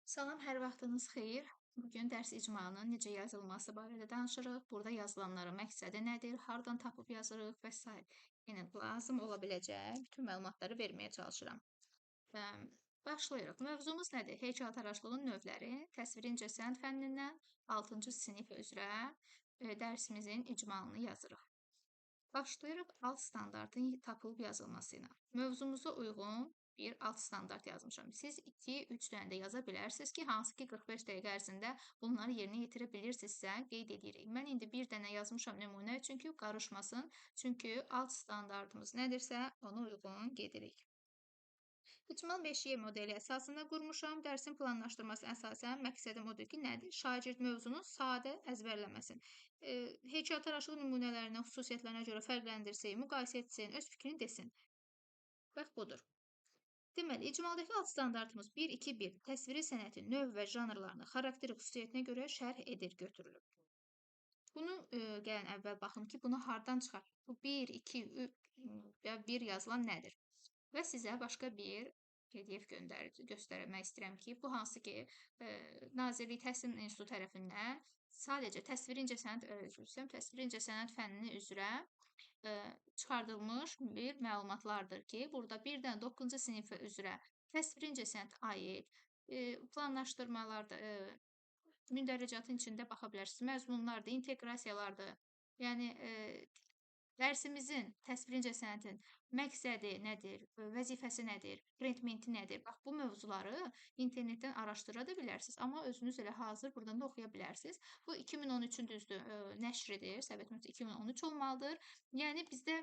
Salam, hər vaxtınız xeyir. Bugün dərs icmalının necə yazılması barədə danışırıq. Burada yazılanların məqsədi nədir, hardan tapıb yazırıq və s. Yəni lazım ola biləcək bütün məlumatları verməyə çalışıram. Və başlayırıq. Mövzumuz nədir? Heykəltaraşlığın növləri, təsviri incəsənət fənnindən 6-cı sinif üzrə dərsimizin icmalını yazırıq. Başlayırıq alt standartın tapılıb yazılması ilə. Mövzumuza uyğun bir alt standart yazmışam. Siz 2-3 dənə də yaza bilərsiniz ki, hansı ki 45 dəqiqə ərzində bunları yerinə yetirə bilirsinizsə qeyd edirik. Mən indi bir dənə yazmışam nümunə üçün ki, qarışmasın. Çünki alt standartımız nədirsə, ona uyğun gedirik. İcmal 5Y modeli əsasında qurmuşam. Dərsin planlaşdırması əsasən məqsədim odur ki, nədir? Şagird mövzunu sadə əzbərləməsin. Heykəltaraşlıq nümunələrindən, xüsusiyyətlərinə görə fərqləndirsin, müqayisə etsin, öz fikrini desin. Bax, budur. Deməli, icmaldakı alt standartımız 1-2-1 təsviri sənətin növ və janrlarını xarakteri xüsusiyyətinə görə şərh edir götürülür. Bunu gəlin əvvəl baxım ki, bunu hardan çıxar? Bu 1, 2, 1 yazılan nədir? Və sizə başqa bir PDF göstərmək istəyirəm ki, bu hansı ki, Nazirlik Təhsil İnstitutu tərəfindən sadəcə təsviri incəsənət fənni üzrə çıxardılmış bir məlumatlardır ki, burada 1-dən 9-cu sinifə üzrə təsviri incəsənət aid planlaşdırmalarda, mündəricatın içində baxa bilərsiniz. Məzmunlardır, inteqrasiyalardır. Yəni, dərsimizin, təsviri incəsənətin məqsədi nədir, vəzifəsi nədir, predmeti nədir? Bax, bu mövzuları internetdən araşdıra da bilərsiniz, amma özünüz elə hazır buradan da oxuya bilərsiniz. Bu 2013-ün düzdür, nəşridir, Səbət 2013 olmalıdır. Yəni, bizdə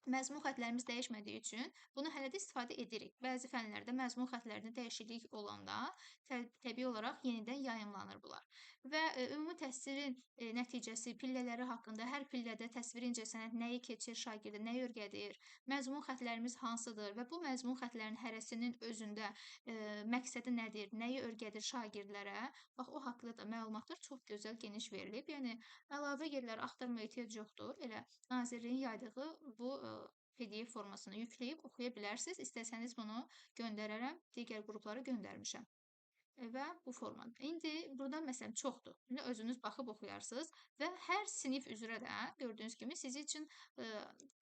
məzmun xətlərimiz dəyişmədiyi üçün bunu hələ də istifadə edirik. Bəzi fənlərdə məzmun xətlərində dəyişiklik olanda təbii olaraq yenidən yayımlanır bunlar. Və ümumi təhsilin nəticəsi, pillələri haqqında hər pillədə təsviri incəsənət nəyi keçir şagirdə, nəyi öyrədir, məzmun xətlərimiz hansıdır və bu məzmun xətlərin hərəsinin özündə məqsədi nədir, nəyi öyrədir şagirdlərə, bax, o haqqında da məlumatlar çox gözəl, geniş verilib. Yəni, əlavə yerləri axtarmaya ehtiyac yoxdur. Elə Nazirliyin yaydığı bu PDF formasını yükləyib oxuya bilərsiniz. İstəsəniz bunu göndərərəm, digər qruplara göndərmişəm. Və bu formada. İndi burada məsələn çoxdur. İndi özünüz baxıb oxuyarsınız və hər sinif üzrə də gördüyünüz kimi sizin üçün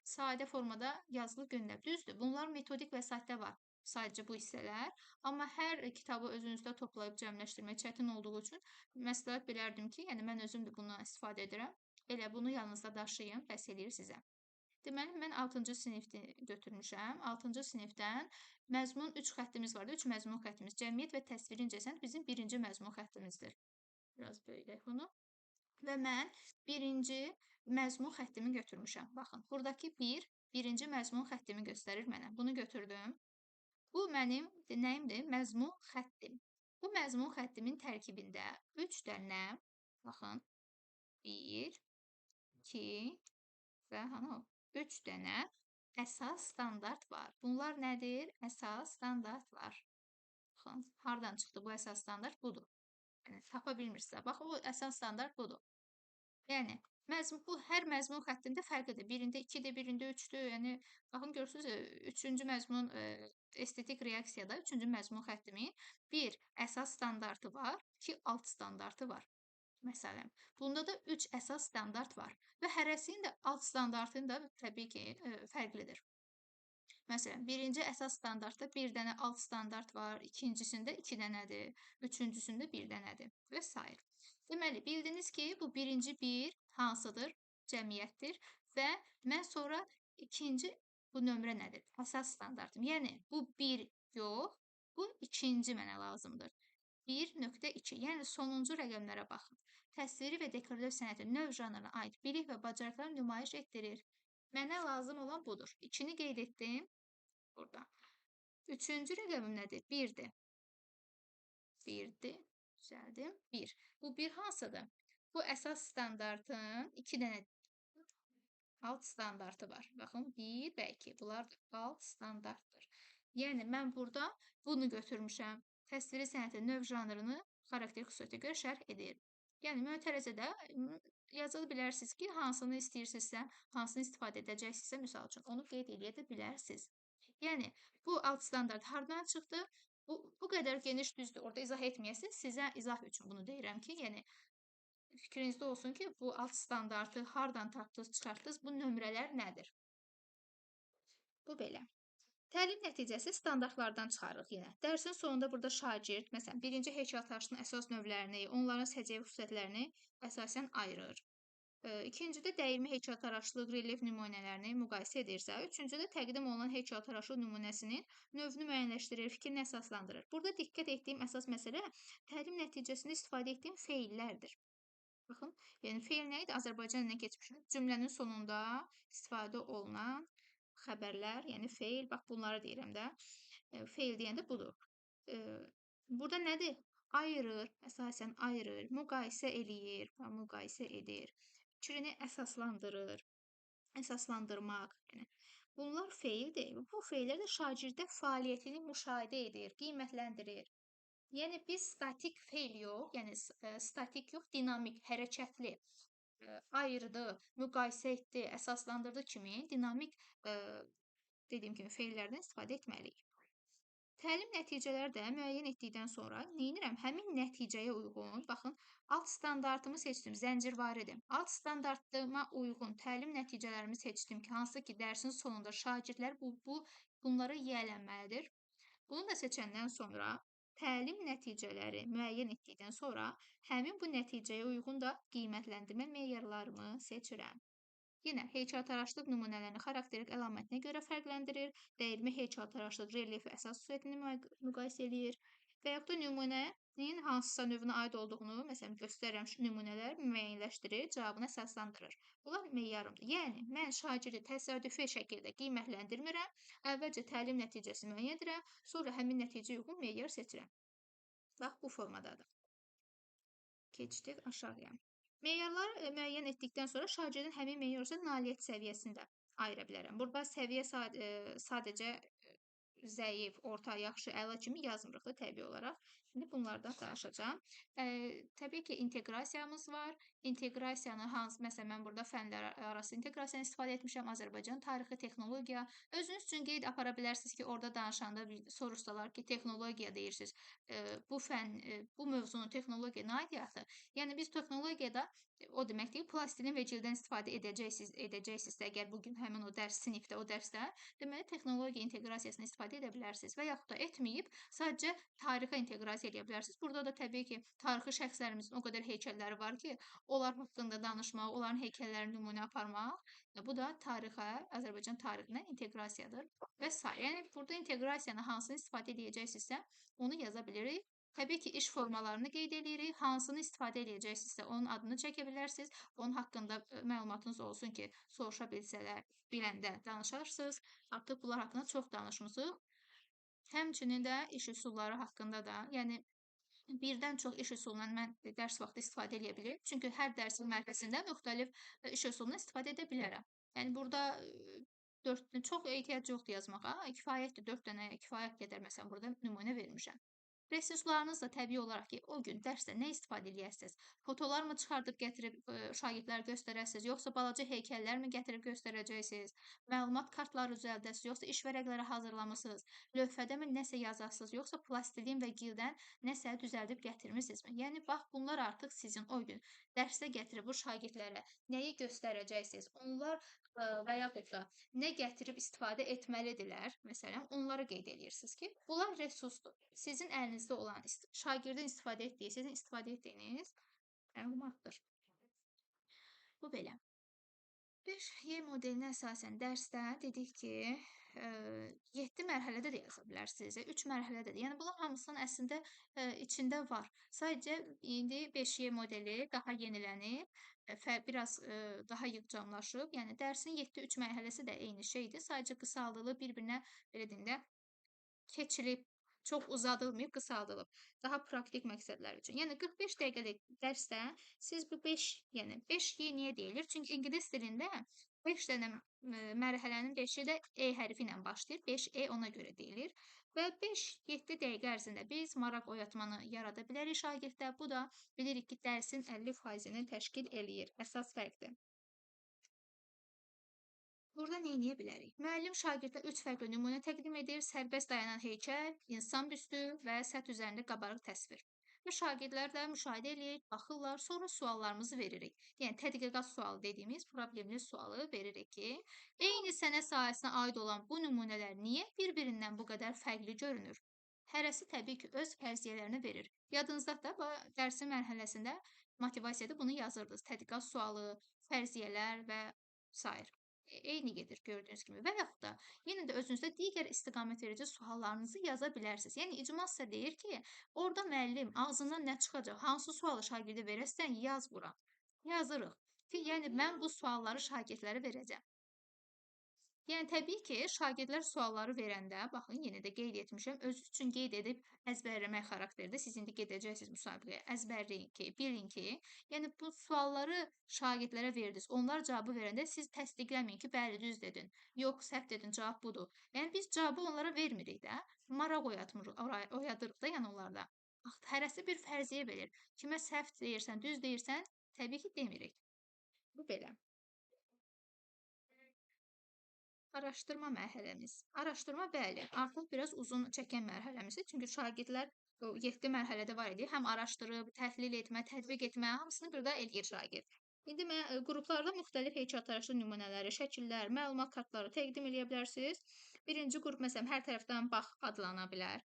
sadə formada yazılı göndərib. Düzdür, bunlar metodik vəsaitdə var. Sadəcə bu hissələr. Amma hər kitabı özünüzdə toplayıb cəmləşdirmək çətin olduğu üçün məsləhət bilərdim ki, yəni mən özüm də bundan istifadə edirəm. Elə bunu yanınızda daşıyın, bəs eləyir sizə. Deməli, mən 6-cı sinifdə götürmüşəm. 6-cı sinifdən məzmun 3 xəttimiz vardı. 3 məzmun xəttimiz. Cəmiyyət və təsviri incəsənət bizim birinci məzmun xəttimizdir. Biraz böyüdək bunu. Və mən birinci məzmun xəttimi götürmüşəm. Baxın, buradakı birinci məzmun xəttimi göstərir mənə. Bunu götürdüm. Bu mənim nəyimdir? Məzmun xəttim. Bu məzmun xəttimin tərkibində 3 dənə, baxın, 1, 2 və 3 dənə əsas standart var. Bunlar nədir? Əsas standartlar. Baxın, hardan çıxdı bu əsas standart? Budur. Yəni, tapa bilmirsinizsə. Bax, bu əsas standart budur. Yəni, bu hər məzmun xəttində fərqlidir. Birində 2-dir, birində 3-dür. Yəni, baxın, görürsünüz, 3-cü məzmun estetik reaksiyada 3-cü məzmun xəttimin bir əsas standartı var, 2 alt standartı var. Məsələn, bunda da 3 əsas standart var və hərəsinin də alt standartının da təbii ki, fərqlidir. Məsələn, birinci əsas standartda bir dənə alt standart var, ikincisində 2 dənədir, üçüncüsündə 1 dənədir və s. Deməli, bildiniz ki, bu birinci bir hansıdır? Cəmiyyətdir və mən sonra ikinci bu nömrə nədir? Əsas standartım. Yəni, bu 1 yox, bu ikinci mənə lazımdır. 1.2, yəni sonuncu rəqəmlərə baxın. Təsviri və dekorativ sənətin növ janrına aid bilik və bacarıqlar nümayiş etdirir. Mənə lazım olan budur. 2-ni qeyd etdim burada. Üçüncü rəqəmim nədir? 1-dir. 1-dir. Düzəldim. 1. Bu 1 hansıdır? Bu əsas standartın 2 dənə alt standartı var. Baxın, 1 və 2. Bunlar alt standartdır. Yəni, mən burada bunu götürmüşəm. Təsviri sənətin növ janrını xarakter xüsusiyyətə görə şərh edir. Yəni, mötərizədə yaza bilərsiniz ki, hansını istəyirsinizsə, hansını istifadə edəcəksinizsə, misal üçün, onu qeyd edə də bilərsiniz. Yəni, bu alt standart hardan çıxdı? Bu qədər geniş düzdür, orada izah etməyəsiniz. Sizə izah üçün bunu deyirəm ki, yəni fikrinizdə olsun ki, bu alt standartı hardan tapdınız, çıxartdınız, bu nömrələr nədir? Bu belə. Təlim nəticəsi standartlardan çıxarırıq yenə. Dərsin sonunda burada şagird, məsələn, birinci heykəltaraşlığın əsas növlərini, onların səciyyəvi xüsusiyyətlərini əsasən ayırır. İkincidə dəyirmi heykəltaraşlıq, relyef nümunələrini müqayisə edirsə, üçüncüdə təqdim olunan heykəltaraşlıq nümunəsinin növünü müəyyənləşdirir, fikrini əsaslandırır. Burada diqqət etdiyim əsas məsələ təlim nəticəsində istifadə etdiyim feillərdir. Baxın, yəni feil nə idi? Azərbaycan dilinə keçmişəm. Cümlənin sonunda istifadə olunan xəbərlər, yəni feil, bax bunları deyirəm də. Feil deyəndə budur. Burada nədir? Ayırır, əsasən ayırır, müqayisə eləyir, müqayisə edir. Fikrini əsaslandırır, əsaslandırmaq. Yəni, bunlar feildir. Bu feillər də şagirdə fəaliyyətini müşahidə edir, qiymətləndirir. Yəni biz statik feil yox, yəni statik yox, dinamik, hərəkətli ayırdı, müqayisə etdi, əsaslandırdı kimi dinamik dediyim kimi feillərdən istifadə etməliyik. Təlim nəticələri də müəyyən etdikdən sonra neynirəm? Həmin nəticəyə uyğun, baxın, alt standartımı seçdim, zəncirvaridir. Alt standartıma uyğun təlim nəticələrimi seçdim ki, hansı ki, dərsin sonunda şagirdlər bunları yiyələnməlidir. Bunu da seçəndən sonra təlim nəticələri müəyyən etdikdən sonra həmin bu nəticəyə uyğun da qiymətləndirmə meyarlarımı seçirəm. Yenə heykəltaraşlıq nümunələrini xarakterik əlamətinə görə fərqləndirir, dəyirmi heykəltaraşlıq relyefi əsas xüsusiyyətini müqayisə eləyir və yaxud da nümunənin hansısa növünə aid olduğunu, məsələn, göstərirəm şu nümunələr müəyyənləşdirir, cavabını əsaslandırır. Bunlar meyarımdır. Yəni, mən şagirdi təsadüfi şəkildə qiymətləndirmirəm, əvvəlcə təlim nəticəsi müəyyən edirəm, sonra həmin nəticəyə uyğun meyar seçirəm. Bax, bu formadadır. Keçdik aşağıya. Meyarları müəyyən etdikdən sonra şagirdin həmin meyar üzrə nailiyyət səviyyəsini də ayıra bilərəm. Burada səviyyə sadəcə zəif, orta, yaxşı, əla kimi yazmırıq da təbii olaraq. İndi bunlardan danışacağam. Təbii ki, inteqrasiyamız var. İnteqrasiyanı məsələn, mən burada fənlər arası inteqrasiyanı istifadə etmişəm. Azərbaycan tarixi, texnologiya. Özünüz üçün qeyd apara bilərsiniz ki, orada danışanda soruşsalar ki, texnologiya deyirsiniz. Bu fən, bu mövzunun texnologiya nə aidiyyatı? Yəni, biz texnologiyada o deməkdir, plastilin və cilddən istifadə edəcəksinizsə, əgər bugün həmin o dərs sinifdə, o dərsdə, deməli, texnologiya inteqrasiyasını istifadə edə bilərsiniz və yaxud da etməyib, sadəcə tarixə inteqrasiya edə bilərsiniz. Burada da təbii ki, tarixi şəxslərimizin o qədər heykəlləri var ki, onlar haqqında danışmaq, onların heykəllərini nümunə aparmaq, bu da tarixə, Azərbaycan tarixinə inteqrasiyadır və s. Yəni, burada inteqrasiyanı hansını istifadə edəcəksinizsə, onu yaza bilirik. Təbii ki, iş formalarını qeyd edirik. Hansını istifadə edəcəksinizsə, onun adını çəkə bilərsiniz. Onun haqqında məlumatınız olsun ki, soruşa bilsələr, biləndə danışarsınız. Artıq bunlar haqqında çox danışmısınız. Həmçinin də iş üsulları haqqında da, yəni birdən çox iş üsulundan mən dərs vaxtı istifadə edə bilirim. Çünki hər dərsin mərkəzində müxtəlif iş üsulundan istifadə edə bilərəm. Yəni burada çox ehtiyac yoxdur yazmağa. Kifayətdir, 4 dənə kifayət qədər məsələn burada nümunə vermişəm. Resurslarınız da təbii olaraq ki, o gün dərsdə nə istifadə edəsiniz? Fotolar mı çıxardıb gətirib şagirdlərə göstərəsiniz, yoxsa balaca heykəllər mi gətirib göstərəcəksiniz? Məlumat kartları düzəldəsiniz, yoxsa iş vərəqləri hazırlamısınız? Lövhədəmi nəsə yazasınız, yoxsa plastilin və gildən nəsə düzəldib gətirmisinizmi? Yəni bax, bunlar artıq sizin o gün dərsdə gətirib bu şagirdlərə nəyi göstərəcəksiniz? Onlar və yaxud da nə gətirib istifadə etməlidirlər, məsələn, onları qeyd edirsiniz ki, bunlar resursdur. Sizin əlinizdə olan, şagirdin istifadə etdiyi, sizin istifadə etdiyiniz məlumatdır. Bu belə. 5Y modelinə əsasən dərsdə dedik ki, 7 mərhələdə də yaza bilərsiniz, 3 mərhələdə də. Yəni bunlar hamısının əslində içində var. Sadəcə indi 5Y modeli daha yenilənib, biraz daha yığcamlaşıb. Yəni dərsin 7-3 mərhələsi də eyni şeydir. Sadəcə qısaldılıb, bir-birinə belə deyim də keçilib, çox uzadılmayıb, qısaldılıb. Daha praktik məqsədlər üçün. Yəni 45 dəqiqəlik dərsdə siz bu 5, yəni 5Y niyə deyilir? Çünki ingilis dilində 5 dənə mərhələnin 5-i də E hərfi ilə başlayır. 5E ona görə deyilir. Və 5-7 dəqiqə ərzində biz maraq oyatmanı yarada bilərik şagirddə. Bu da bilirik ki, dərsin 50%-ni təşkil eləyir. Əsas fərqdir. Burada nə edə bilərik? Müəllim şagirdə 3 fərqli nümunə təqdim edir: sərbəst dayanan heykəl, insan büstü və səth üzərində qabarıq təsvir. Və şagirdlər də müşahidə eləyir, baxırlar, sonra suallarımızı veririk. Yəni tədqiqat sualı dediyimiz problemli sualı veririk ki, eyni sənət sahəsinə aid olan bu nümunələr niyə bir-birindən bu qədər fərqli görünür? Hərəsi təbii ki, öz fərziyyələrini verir. Yadınızdadır da, bu dərsin mərhələsində motivasiyada bunu yazırdınız. Tədqiqat sualı, fərziyyələr və sair. Eyni gedir gördüyünüz kimi. Və yaxud da yenə də özünüzdə digər istiqamətverici suallarınızı yaza bilərsiniz. Yəni icmal sizə deyir ki, orada müəllim ağzından nə çıxacaq, hansı sualı şagirdə verəsən yaz bura. Yazırıq ki, yəni mən bu sualları şagirdlərə verəcəm. Yəni təbii ki, şagirdlər sualları verəndə, baxın yenə də qeyd etmişəm, özünüz üçün qeyd edib əzbərləmək xarakterdə. Siz indi gedəcəksiniz müsabiqəyə, əzbərləyin ki, bilin ki, yəni bu sualları şagirdlərə verdiniz. Onlar cavabı verəndə siz təsdiqləməyin ki, bəli, düz dedin. Yox, səhv dedin, cavab budur. Yəni biz cavabı onlara vermirik də, maraq oyadırıq da yəni onlarda. Bax, hərəsi bir fərziyyə verir. Kimə səhv deyirsən, düz deyirsən, təbii ki, demirik. Bu belə. Araşdırma mərhələmiz. Araşdırma, bəli, artıq biraz uzun çəkən mərhələmizdir. Çünki şagirdlər o 7 mərhələdə var idi. Həm araşdırıb, təhlil etmə, tətbiq etmə, hamısını burada eləyir şagird. İndi qruplarda müxtəlif heykəltaraşlıq nümunələri, şəkillər, məlumat kartları təqdim edə bilərsiniz. Birinci qrup məsələn hər tərəfdən bax adlana bilər.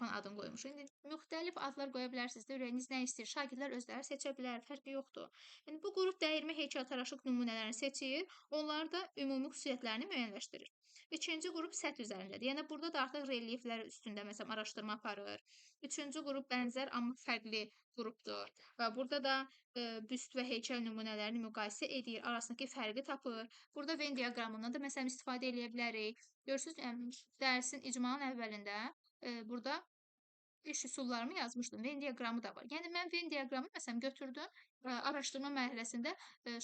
Bunun adını qoymuşuq. İndi müxtəlif adlar qoya bilərsiniz də, ürəyiniz nə istəyir? Şagirdlər özləri seçə bilər, fərqi yoxdur. Yəni bu qrup dəyirmi heykəltaraşlıq nümunələrini seçir, onlar da ümumi xüsusiyyətlərini müəyyənləşdirir. İkinci qrup səth üzərindədir. Yəni burada da artıq relyeflər üstündə məsələn araşdırma aparır. Üçüncü qrup bənzər amma fərqli qrupdur. Və burada da büst və heykəl nümunələrini müqayisə edir, arasındakı fərqi tapır. Burada Venn diaqramından da məsələn istifadə edə bilərik. Görürsüz, dərsin icmalın əvvəlində burada iş üsullarımı yazmışdım. Venn diaqramı da var. Yəni mən Venn diaqramı məsələn götürdüm, araşdırma mərhələsində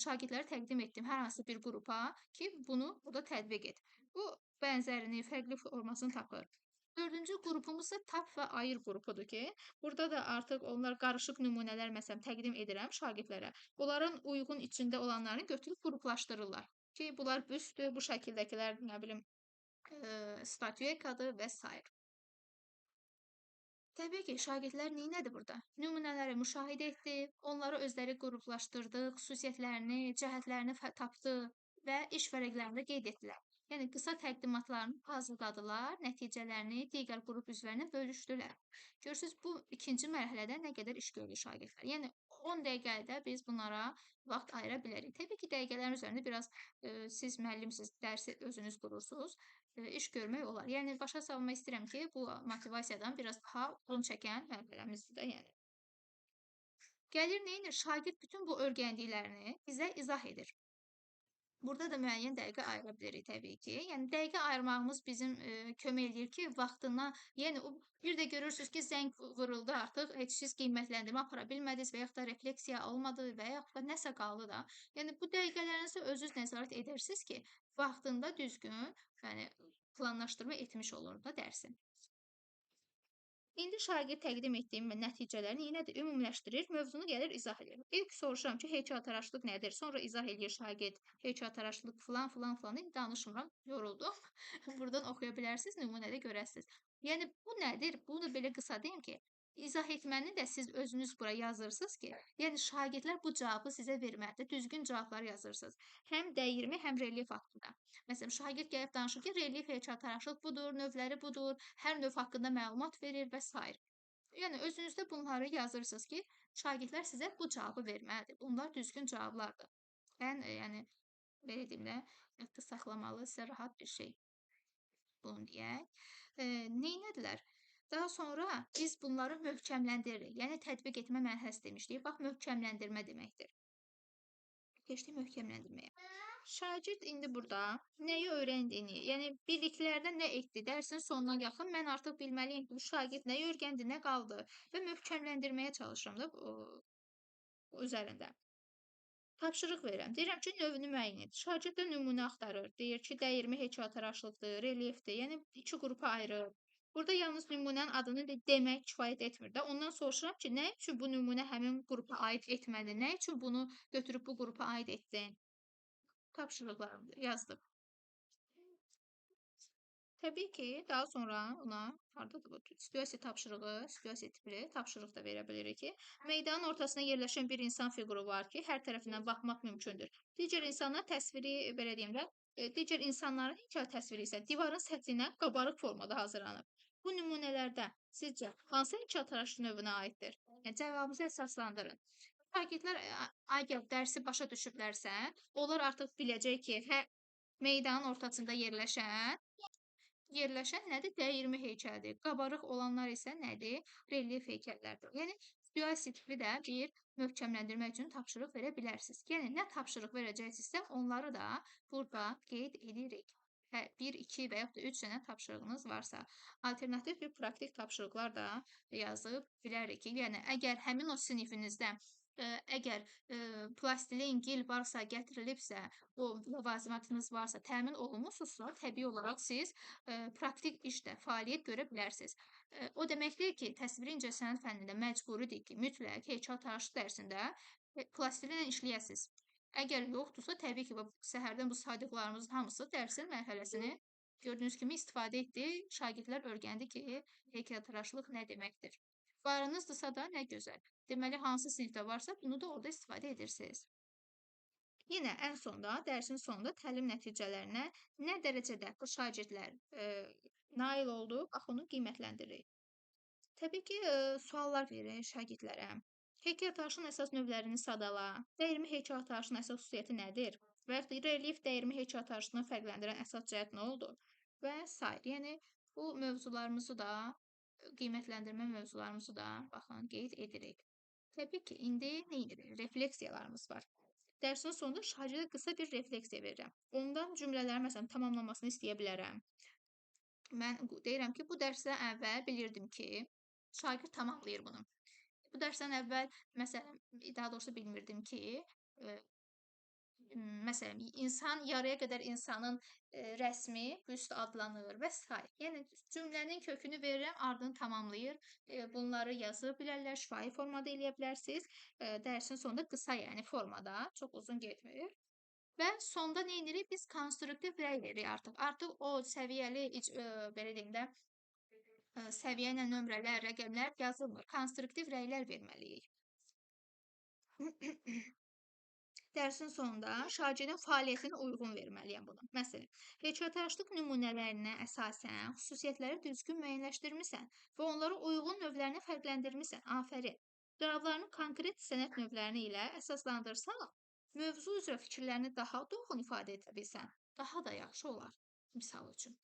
şagirdlərə təqdim etdim hər hansı bir qrupa ki, bunu burada tətbiq et. Bu bənzərini, fərqli formasını tapır. Dördüncü qrupumuz da tap və ayır qrupudur ki, burada da artıq onlar qarışıq nümunələr məsələn təqdim edirəm şagirdlərə. Onların uyğun içində olanlarını götürüb qruplaşdırırlar ki, bunlar büstdür, bu şəkildəkilər nə bilim statuetkadır və s. Təbii ki, şagirdlər neynədi burada? Nümunələri müşahidə etdi, onları özləri qruplaşdırdı, xüsusiyyətlərini, cəhətlərini tapdı və iş vərəqlərində qeyd etdilər. Yəni qısa təqdimatlarını hazırladılar, nəticələrini digər qrup üzvlərinə bölüşdülər. Görürsüz, bu ikinci mərhələdə nə qədər iş gördü şagirdlər. Yəni 10 dəqiqədə biz bunlara vaxt ayıra bilərik. Təbii ki, dəqiqələrin üzərində biraz siz müəllimsiz, dərsi özünüz qurursunuz, iş görmək olar. Yəni başa salmaq istəyirəm ki, bu motivasiyadan biraz daha uzun çəkən mərhələmizdir də, yəni. Gəlir neynir? Şagird bütün bu öyrəndiklərini bizə izah edir. Burada da müəyyən dəqiqə ayıra bilərik təbii ki. Yəni dəqiqə ayırmağımız bizim kömək eləyir ki, vaxtına, yəni o bir də görürsüz ki, zəng vuruldu artıq, heç siz qiymətləndirmə apara bilmədiniz və yaxud da refleksiya olmadı və yaxud da nəsə qaldı da. Yəni bu dəqiqələrinizi özünüz nəzarət edirsiniz ki, vaxtında düzgün, yəni planlaşdırma etmiş olur da dərsi. İndi şagird təqdim etdiyim nəticələrini yenə də ümumiləşdirir, mövzunu gəlir izah edir. İlk soruşuram ki, heykəltaraşlıq nədir? Sonra izah eləyir şagird, heykəltaraşlıq filan filan filan. İndi danışmıram, yoruldum. Buradan oxuya bilərsiniz, nümunədə görəsiniz. Yəni bu nədir? Bunu belə qısa deyim ki, izah etməni də siz özünüz bura yazırsınız ki, yəni şagirdlər bu cavabı sizə verməlidir. Düzgün cavablar yazırsınız. Həm dəyirmi, həm relyef haqqında. Məsələn, şagird gəlib danışır ki, relyef heykəltaraşlıq budur, növləri budur, hər növ haqqında məlumat verir və s. Yəni özünüzdə bunları yazırsınız ki, şagirdlər sizə bu cavabı verməlidir. Bunlar düzgün cavablardır. Yəni belə deyim də, yadda saxlamalı, sizə rahat bir şey. Bunu deyək. Neynədilər? Daha sonra biz bunları möhkəmləndiririk. Yəni tətbiq etmə mərhələsi demişdik. Bax, möhkəmləndirmə deməkdir. Keçdik möhkəmləndirməyə. Şagird indi burada nəyi öyrəndiyini, yəni bildiklərdən nə etdi, dərsin sonuna yaxın mən artıq bilməliyəm ki, bu şagird nəyi öyrəndi, nə qaldı və möhkəmləndirməyə çalışıram da üzərində. Tapşırıq verirəm. Deyirəm ki, növünü müəyyən et. Şagird də nümunə axtarır. Deyir ki, dəyirmi heykəltaraşlıqdır, relyefdir. Yəni iki qrupa ayırır. Burada yalnız nümunənin adını demək kifayət etmir də. Ondan soruşuram ki, nə üçün bu nümunə həmin qrupa aid etmədi? Nə üçün bunu götürüb bu qrupa aid etdin? Tapşırıqlarımdır, yazdım. Təbii ki, daha sonra ona hardadır bu situasiya tapşırığı, situasiya tipli tapşırıq da verə bilirik ki, meydanın ortasına yerləşən bir insan fiquru var ki, hər tərəfindən baxmaq mümkündür. Digər insanlar təsviri, belə deyim də, digər insanların heykəl təsviri isə divarın səthinə qabarıq formada hazırlanıb. Bu nümunələrdə sizcə hansı heykəltaraş növünə aiddir? Yəni cavabınızı əsaslandırın. Şagirdlər əgər dərsi başa düşüblərsə, onlar artıq biləcək ki, meydanın ortasında yerləşən nədir? Dəyirmi heykəlidir. Qabarıq olanlar isə nədir? Relyef heykəllərdir. Yəni siyasi tipli də bir möhkəmləndirmək üçün tapşırıq verə bilərsiniz. Yəni nə tapşırıq verəcəksinizsə, onları da burada qeyd edirik. 1, 2 və yaxud da 3 dənə tapşırığınız varsa, alternativ bir praktik tapşırıqlar da yazıb bilərik ki, yəni əgər həmin o sinifinizdə əgər plastilin, gil varsa, gətirilibsə, o ləvazimatınız varsa, təmin olunmusunuzsa, təbii olaraq siz praktik işdə fəaliyyət görə bilərsiniz. O deməkdir ki, təsviri incəsənət fənnində məcburidir ki, mütləq heykəltaraşlıq dərsində plastilinlə işləyəsiniz. Əgər yoxdursa, təbii ki, səhərdən bu saydıqlarımızın hamısı dərsin mərhələsini gördüyünüz kimi istifadə etdi. Şagirdlər öyrəndi ki, heykəltaraşlıq nə deməkdir. Varınızdırsa da nə gözəl. Deməli, hansı sinifdə varsa, bunu da orada istifadə edirsiniz. Yenə ən sonda, dərsin sonunda təlim nəticələrinə nə dərəcədə bu şagirdlər nail oldu, bax onu qiymətləndiririk. Təbii ki, suallar veririk şagirdlərə. Heykəltaraşın əsas növlərini sadala. Dəyirmi heykəltaraşın əsas xüsusiyyəti nədir? Və yaxud da relyef dəyirmi heykəltaraşını fərqləndirən əsas cəhət nə oldu? Və s. Yəni bu mövzularımızı da, qiymətləndirmə mövzularımızı da baxın qeyd edirik. Təbii ki, indi nə edirik? Refleksiyalarımız var. Dərsin sonunda şagirdə qısa bir refleksiya verirəm. Ondan cümlələrin məsələn tamamlamasını istəyə bilərəm. Mən deyirəm ki, bu dərsdən əvvəl bilirdim ki, şagird tamamlayır bunu. Bu dərsdən əvvəl məsələn, daha doğrusu bilmirdim ki, məsələn, yarıya qədər insanın rəsmi büst adlanır və s. Yəni cümlənin kökünü verirəm, ardını tamamlayır. Bunları yazıb bilərlər, şifahi formada eləyə bilərsiniz. Dərsin sonunda qısa, yəni formada, çox uzun getmir. Və sonda nə edirik? Biz konstruktiv rəy veririk artıq. Artıq o səviyyəli, belə deyim də, səviyyə ilə nömrələr, rəqəmlər yazılmır. Konstruktiv rəylər verməliyik. Dərsin sonunda şagirdin fəaliyyətinə uyğun verməliyəm bunu. Məsələn, heykəltaraşlıq nümunələrinə əsasən xüsusiyyətləri düzgün müəyyənləşdirmisən və onlara uyğun növlərini fərqləndirmisən. Afərin. Cavablarını konkret sənət növlərini ilə əsaslandırsaq, mövzu üzrə fikirlərini daha dolğun ifadə edə bilsən, daha da yaxşı olar. Misal üçün.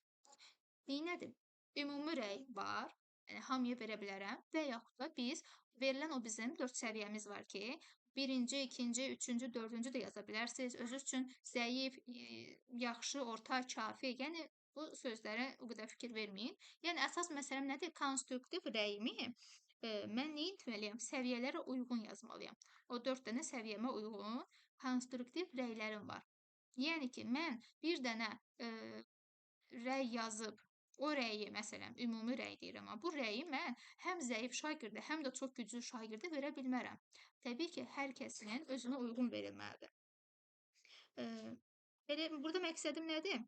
Neynədir? Ümumi rəy var, yəni hamıya verə bilərəm və yaxud da biz verilən o bizim 4 səviyyəmiz var ki, birinci, ikinci, üçüncü, dördüncü də yaza bilərsiniz. Özünüz üçün zəif, yaxşı, orta, kafi, yəni bu sözlərə o qədər fikir verməyin. Yəni əsas məsələm nədir? Konstruktiv rəyimi mən nə etməliyəm? Səviyyələrə uyğun yazmalıyam. O 4 dənə səviyyəmə uyğun konstruktiv rəylərim var. Yəni ki, mən bir dənə rəy yazıb, o rəyi, məsələn, ümumi rəy deyirəm, amma bu rəyi mən həm zəif şagirdə, həm də çox güclü şagirdə verə bilmərəm. Təbii ki, hər kəsin özünə uyğun verilməlidir. Belə, burada məqsədim nədir?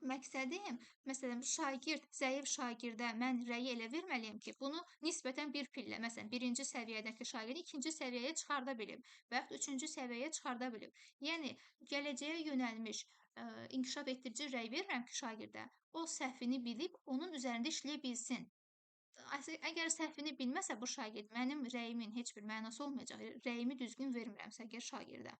Məqsədim, məsələn, zəif şagirdə mən rəyi elə verməliyəm ki, bunu nisbətən bir pillə, məsələn, birinci səviyyədəki şagird ikinci səviyyəyə çıxarda bilim və yaxud üçüncü səviyyəyə çıxarda bilim. Yəni, gələcəyə yönəlmiş inkişaf etdirici rəy verirəm ki, şagirdə, o səhvini bilib, onun üzərində işləyə bilsin. Əgər səhvini bilməsə bu şagird, mənim rəyimin heç bir mənası olmayacaq. Rəyimi düzgün vermirəmsə əgər şagirdə.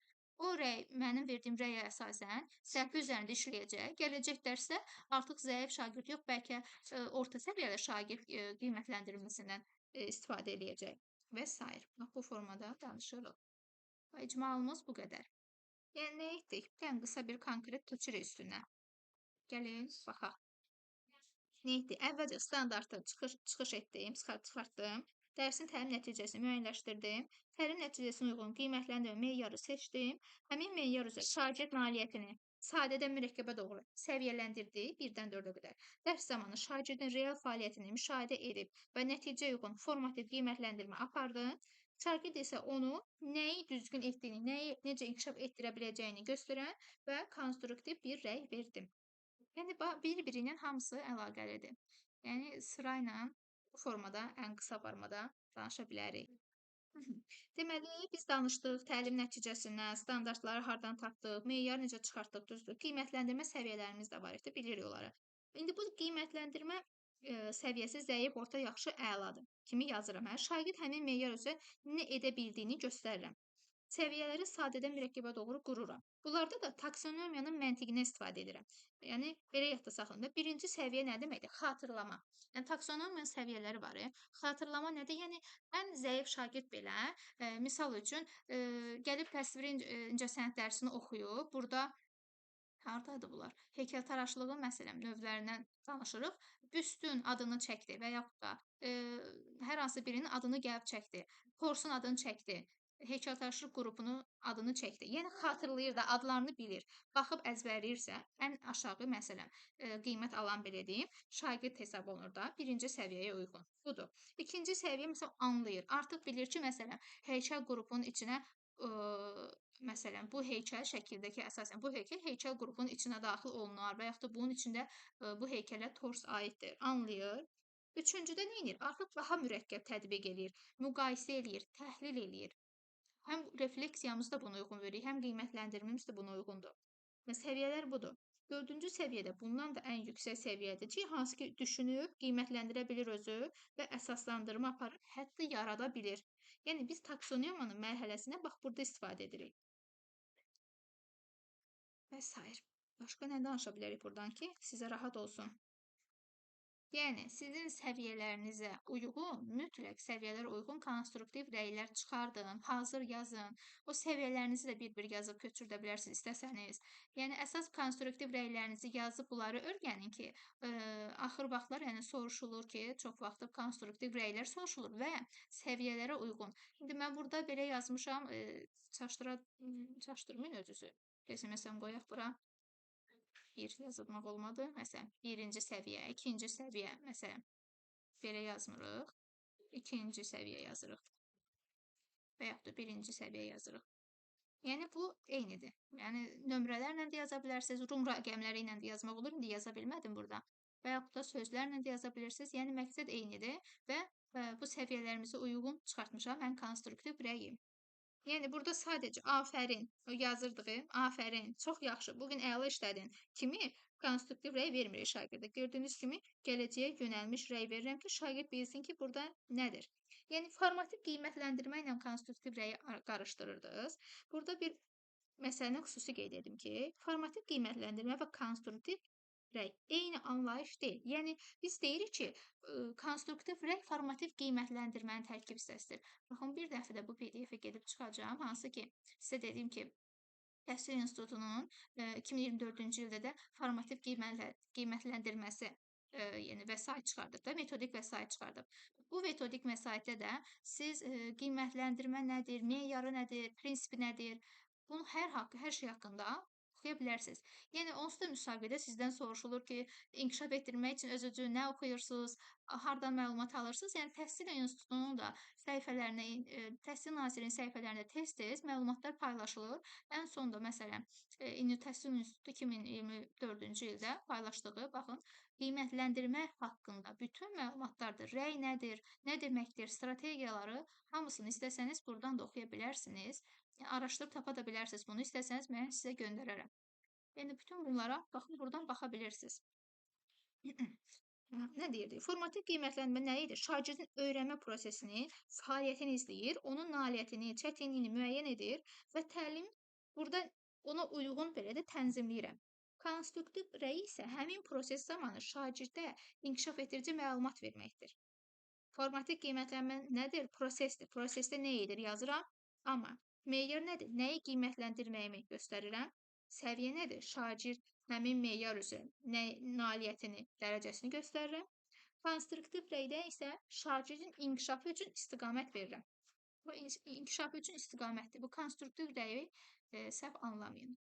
O rəy, mənim verdiyim rəyə əsasən səhvi üzərində işləyəcək. Gələcək dərsdə artıq zəif şagird yox, bəlkə orta səviyyəli şagird qiymətləndirilməsindən istifadə eləyəcək və s. Bu formada danışırıq. İcmalımız bu qədər. Yəni, nə etdik? Gəlin, qısa bir konkret keçirik üstünə. Gəlin, baxaq. Nə etdik? Əvvəlcə standartı çıxış etdim, çıxartdım. Dərsin təlim nəticəsini müəyyənləşdirdim. Təlim nəticəsinə uyğun qiymətləndirmə meyarı seçdim. Həmin meyar üzrə şagird nailiyyətini sadədən mürəkkəbə doğru səviyyələndirdik 1-dən 4-ə qədər. Dərs zamanı şagirdin real fəaliyyətini müşahidə edib və nəticəyə uyğun formativ qiymətləndirmə apardım. Şagird isə onu nəyi düzgün etdiyini, necə inkişaf etdirə biləcəyini göstərən və konstruktiv bir rəy verdim. Yəni bir-biri ilə hamısı əlaqəlidir. Yəni sırayla bu formada, ən qısa formada danışa bilərik. Mhm. Deməli, biz danışdıq təlim nəticəsindən, standartları hardan tapdıq, meyarı necə çıxartdıq, düzdür? Qiymətləndirmə səviyyələrimiz də var idi, bilirik onları. İndi bu qiymətləndirmə səviyyəsi zəif, orta, yaxşı, əladır kimi yazıram. Hə, şagird həmin meyar üzrə nə edə bildiyini göstərirəm. Səviyyələri sadədən mürəkkəbə doğru qururam. Bunlarda da taksonomiyanın məntiqindən istifadə edirəm. Yəni belə yadda saxlayın da. Birinci səviyyə nə deməkdir? Xatırlama. Yəni taksonomiyanın səviyyələri var. Xatırlama nədir? Yəni ən zəif şagird belə, misal üçün, gəlib təsviri incəsənət dərsini oxuyub, burada hardadır bunlar? Heykəltaraşlığın məsələn növlərindən danışırıq. Büstün adını çəkdi və yaxud da hər hansı birinin adını gəlib çəkdi. Korsun adını çəkdi. Heykəltaraşlıq qrupunun adını çəkdi. Yəni xatırlayır da, adlarını bilir. Baxıb əzbərləyirsə, ən aşağı məsələn qiymət alan belə deyim, şagird hesab olunur da, birinci səviyyəyə uyğun. Budur. İkinci səviyyə məsələn anlayır. Artıq bilir ki, məsələn, heykəl qrupunun içinə məsələn, bu heykəl şəkildəki əsasən bu heykəl qrupunun içinə daxil olunar və yaxud da bunun içində bu heykələ tors aiddir. Anlayır. Üçüncüdə nə edir? Artıq daha mürəkkəb tətbiq eləyir, müqayisə eləyir, təhlil eləyir. Həm refleksiyamızı da buna uyğun veririk, həm qiymətləndirmemiz də buna uyğundur. Və səviyyələr budur. Dördüncü səviyyədə bundan da ən yüksək səviyyədir ki, hansı ki düşünüb, qiymətləndirə bilir özü və əsaslandırma aparıb, hətta yarada bilir. Yəni biz taksonomiyanın mərhələsində bax burada istifadə edirik. Və sair. Başqa nə danışa bilərik burdan ki, sizə rahat olsun? Yəni sizin səviyyələrinizə uyğun, mütləq səviyyələrə uyğun konstruktiv rəylər çıxardın, hazır yazın. O səviyyələrinizi də bir-bir yazıb köçürdə bilərsiniz istəsəniz. Yəni əsas konstruktiv rəylərinizi yazıb bunları öyrənin ki, axır vaxtlar yəni soruşulur ki, çox vaxt konstruktiv rəylər soruşulur və səviyyələrə uyğun. İndi mən burada belə yazmışam, çaşdırmayın özünüzü. Məsələn qoyaq bura. Bir yazılmaq olmadı. Məsələn, birinci səviyyə, ikinci səviyyə, məsələn, belə yazmırıq. İkinci səviyyə yazırıq. Və yaxud da birinci səviyyə yazırıq. Yəni, bu eynidir. Yəni, nömrələrlə də yaza bilərsiniz, Rum rəqəmləri ilə də yazmaq olur. İndi yaza bilmədim burada. Və yaxud da sözlərlə də yaza bilirsiniz. Yəni, məqsəd eynidir və bu səviyyələrimizə uyğun çıxartmışam mən konstruktiv rəyi. Yəni burada sadəcə afərin yazırdıq, afərin, çox yaxşı, bu gün əla işlədin kimi konstruktiv rəy vermirik şagirdə. Gördüyünüz kimi gələcəyə yönəlmiş rəy verirəm ki, şagird bilsin ki, burada nədir. Yəni formativ qiymətləndirmə ilə konstruktiv rəyi qarışdırırdınız. Burada bir məsələni xüsusi qeyd edim ki, formativ qiymətləndirmə və konstruktiv rəy eyni anlayış deyil. Yəni biz deyirik ki, konstruktiv rəy formativ qiymətləndirmənin tərkib hissəsidir. Baxın, bir dəfə də bu PDF-i gedib çıxacağam, hansı ki, sizə dediyim ki, Təhsil İnstitutunun 2024-cü ildə də formativ qiymətləndirməsi yəni vəsait çıxardıb da, metodik vəsait çıxardıb. Bu metodik vəsaitdə də siz qiymətləndirmə nədir, meyarı nədir, prinsipi nədir, bunu hər şey haqqında oxuya bilərsiniz. Yəni onsuz da müsabiqədə sizdən soruşulur ki, inkişaf etdirmək üçün öz-özünüzə nə oxuyursunuz, hardan məlumat alırsınız? Yəni Təhsil İnstitutunun da səhifələrində, Təhsil Nazirliyinin səhifələrində tez-tez məlumatlar paylaşılır. Ən sonda məsələn, Təhsil İnstitutu 2024-cü ildə paylaşdığı, baxın, qiymətləndirmə haqqında bütün məlumatlardır. Rəy nədir, nə deməkdir, strategiyaları hamısını istəsəniz buradan da oxuya bilərsiniz. Araşdırıb tapa da bilərsiniz. Bunu istəsəniz mən sizə göndərərəm. Yəni bütün bunlara baxın buradan baxa bilirsiniz. Nə deyirdik? Formativ qiymətləndirmə nə idi? Şagirdin öyrənmə prosesini, fəaliyyətini izləyir, onun nailiyyətini, çətinliyini müəyyən edir və təlim burada ona uyğun belə də tənzimləyirəm. Konstruktiv rəy isə həmin proses zamanı şagirdə inkişaf etdirici məlumat verməkdir. Formativ qiymətlənmə nədir? Prosesdir. Prosesdə nə edir? Yazıram. Amma meyar nədir? Nəyi qiymətləndirməyimi göstərirəm? Səviyyə nədir? Şagird həmin meyar üzrə nailiyyətini, dərəcəsini göstərirəm. Konstruktiv rəydə isə şagirdin inkişafı üçün istiqamət verirəm. Bu inkişafı üçün istiqamətdir. Bu konstruktiv rəyi səhv anlamayın.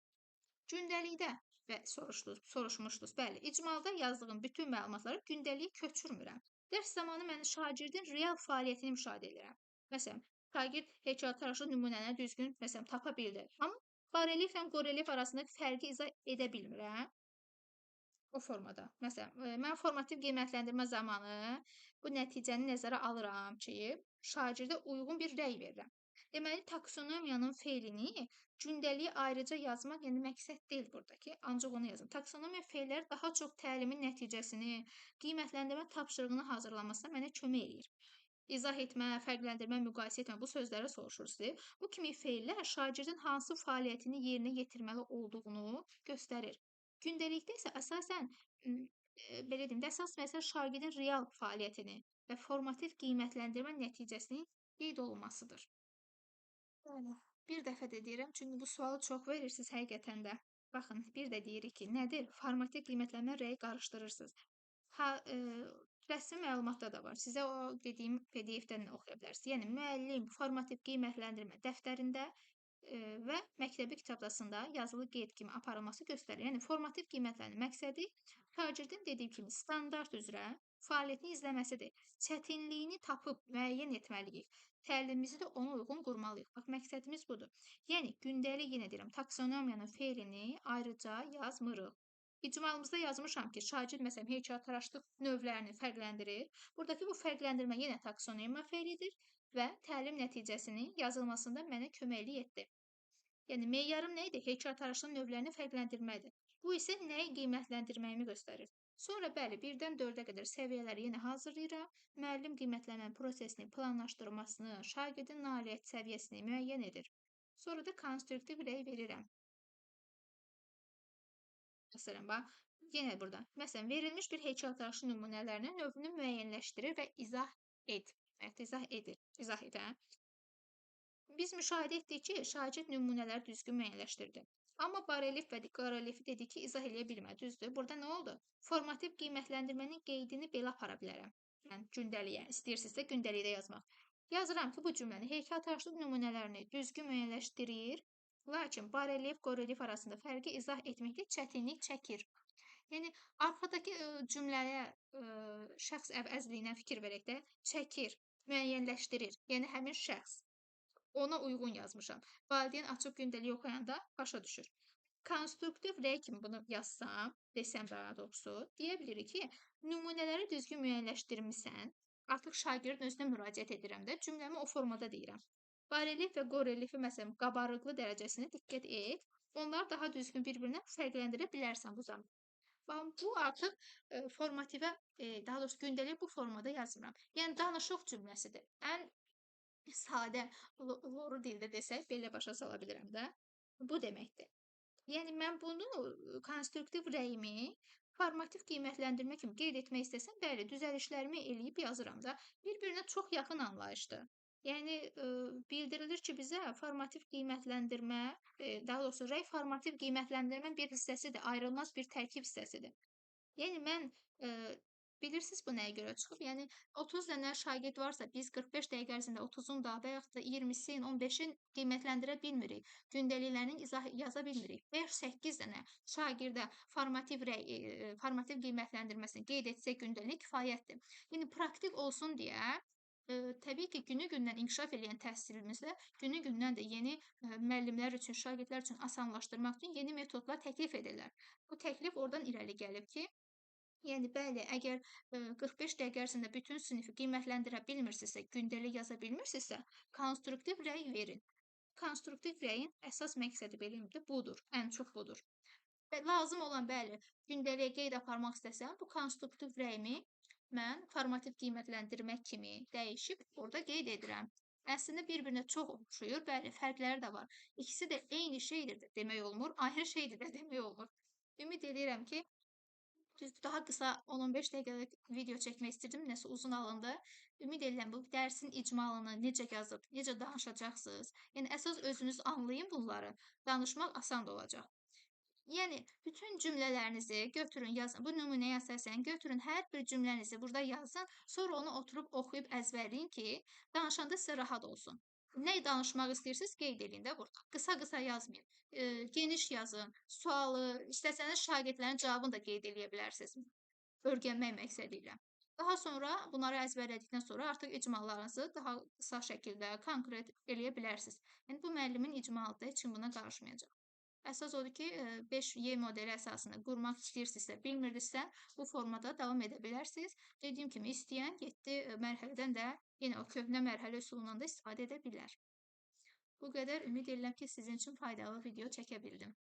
Gündəlikdə və soruşmuşdunuz. Bəli, icmalda yazdığım bütün məlumatları gündəliyə köçürmürəm. Dərs zamanı mən şagirdin real fəaliyyətini müşahidə edirəm. Məsələn, şagird heykəltaraşlıq nümunəni düzgün tapa bildi. Amma barelyeflə qorelyef arasındakı fərqi izah edə bilmirəm. O formada. Məsələn, mən formativ qiymətləndirmə zamanı bu nəticəni nəzərə alıram ki, şagirdə uyğun bir rəy verirəm. Deməli, taksonomiyanın fe'lini gündəliyə ayrıca yazmaq, yəni məqsəd deyil buradakı, ancaq onu yazın. Taksonomiya fe'lləri daha çox təlimin nəticəsini, qiymətləndirmə tapşırığını hazırlamasına mənə kömək eləyir. İzah etmə, fərqləndirmə, müqayisə etmə bu sözləri soruşursunuz. Bu kimi fe'llər şagirdin hansı fəaliyyətini yerinə yetirməli olduğunu göstərir. Gündəlikdə isə əsasən belə deyim də, əsas məsələ şagirdin real fəaliyyətini və formativ qiymətləndirmə nəticəsinin qeyd olunmasıdır. Bəli. Bir dəfə də deyirəm, çünki bu sualı çox verirsiniz həqiqətən də. Baxın, bir də deyirik ki, nədir? Formativ qiymətlənmə rəyi qarışdırırsınız. Ha, rəsmi məlumatda da var. Sizə o dediyim PDF-dən oxuya bilərsiniz. Yəni müəllim formativ qiymətləndirmə dəftərində və məktəbi kitabçasında yazılı qeyd kimi aparılması göstərilir. Yəni formativ qiymətləndirmə məqsədi şagirdin dediyim kimi standart üzrə fəaliyyətini izləməsidir. Çətinliyini tapıb müəyyən etməliyik. Təlimimizi də ona uyğun qurmalıyıq. Bax, məqsədimiz budur. Yəni gündəlik yenə deyirəm, taksonomiyanın fe'lini ayrıca yazmırıq. İcmalımızda yazmışam ki, şagird məsələn heykəltaraşlıq növlərini fərqləndirir. Buradakı bu fərqləndirmə yenə taksonomiya fe'lidir və təlim nəticəsinin yazılmasında mənə köməklik etdi. Yəni meyarım nə idi? Heykəltaraşlıq növlərini fərqləndirməkdir. Bu isə nəyi qiymətləndirməyimi göstərir. Sonra bəli, 1-dən 4-ə qədər səviyyələri yenə hazırlayıram. Müəllim qiymətlənmə prosesini planlaşdırmasını, şagirdin nailiyyət səviyyəsini müəyyən edir. Sonra da konstruktiv rəy verirəm. Məsələn, bax, yenə burada. Məsələn, verilmiş bir heykəltaraşlıq nümunələrinin növünü müəyyənləşdirir və izah et. İzah et, hə? Biz müşahidə etdik ki, şagird nümunələri düzgün müəyyənləşdirdi. Amma barelif və qareliefi dedi ki, izah eləyə bilmədi. Düzdür? Burada nə oldu? Formativ qiymətləndirmənin qeydini belə apara bilərəm. Yəni gündəliyə, istəyirsinizsə gündəlikdə yazmaq. Yazıram ki, bu cümləni heykəltaraşlıq nümunələrini düzgün müəyyənləşdirir, lakin barelief, qarelief arasında fərqi izah etməkdə çətinlik çəkir. Yəni arxadakı cümləyə şəxs əvəzliyinə fikir verək də, çəkir, müəyyənləşdirir. Yəni həmin şəxs. Ona uyğun yazmışam. Valideyn açıb gündəlik oxuyanda başa düşür. Konstruktiv rəy kimi bunu yazsam, desəm daha doğrusu, deyə bilirik ki, nümunələri düzgün müəyyənləşdirmisən, artıq şagirdin özünə müraciət edirəm də, cümləmi o formada deyirəm. Barelief və qorelifi, məsələn, qabarıqlı dərəcəsinə diqqət et, onları daha düzgün bir-birindən fərqləndirə bilərsən bu zaman. Bu artıq formativə, daha doğrusu gündəlik bu formada yazmıram. Yəni danışıq cümləsidir. Ən sadə, loru dildə desək, belə başa sala bilirəm də. Bu deməkdir. Yəni mən bunu konstruktiv rəyimi formativ qiymətləndirmə kimi qeyd etmək istəsəm, bəli, düzəlişlərimi eləyib yazıram da. Bir-birinə çox yaxın anlayışdır. Yəni bildirilir ki, bizə formativ qiymətləndirmə, daha doğrusu rəy formativ qiymətləndirmənin bir hissəsidir, ayrılmaz bir tərkib hissəsidir. Yəni mən bilirsiniz bu nəyə görə çıxıb? Yəni 30 dənə şagird varsa, biz 45 dəqiqə ərzində 30-un da və yaxud da 20-sin, 15-in qiymətləndirə bilmirik. Gündəliklərini yaza bilmirik. Və ya 8 dənə şagirdə formativ qiymətləndirməsini qeyd etsək gündəlik kifayətdir. Yəni praktik olsun deyə təbii ki, günü-gündən inkişaf edən təhsilimizdə günü-gündən də yeni müəllimlər üçün, şagirdlər üçün asanlaşdırmaq üçün yeni metodlar təklif edirlər. Bu təklif oradan irəli gəlib ki, yəni bəli, əgər 45 dəqiqə ərzində bütün sinifi qiymətləndirə bilmirsinizsə, gündəlik yaza bilmirsinizsə, konstruktiv rəy verin. Konstruktiv rəyin əsas məqsədi belədir, budur, ən çox budur. Və lazım olan, bəli, gündəliyə qeyd aparmaq istəsəm, bu konstruktiv rəyimi mən formativ qiymətləndirmə kimi dəyişib orada qeyd edirəm. Əslində bir-birinə çox oxşuyur, bəli, fərqləri də var. İkisi də eyni şeydir də demək olmur, ayrı şeydir də demək olmur. Ümid edirəm ki, daha qısa 10-15 dəqiqəlik video çəkmək istirdim, nəsə uzun alındı. Ümid edirəm bu dərsin icmalını necə yazıb, necə danışacaqsınız. Yəni əsas özünüz anlayın bunları, danışmaq asan da olacaq. Yəni bütün cümlələrinizi götürün, yazın. Bu nümunəyə əsasən götürün, hər bir cümlənizi burada yazın, sonra onu oturub oxuyub əzbərləyin ki, danışanda sizə rahat olsun. Nə danışmaq istəyirsiniz, qeyd edin də burada. Qısa-qısa yazmayın. Geniş yazın. Sualı, istəsəniz şagirdlərin cavabını da qeyd edə bilərsiniz. Öyrənmək məqsədi ilə. Daha sonra bunları əzbərlədikdən sonra artıq icmallarınızı daha qısa şəkildə konkret eləyə bilərsiniz. Yəni bu müəllimin icmalıdır, heç kim buna qarışmayacaq. Əsas odur ki, 5Y modeli əsasında qurmaq istəyirsinizsə, bilmirdinizsə, bu formada davam edə bilərsiniz. Dediyim kimi, istəyən 7 mərhələdən də yenə o köhnə mərhələ üsulundan da istifadə edə bilər. Bu qədər. Ümid edirəm ki, sizin üçün faydalı video çəkə bildim.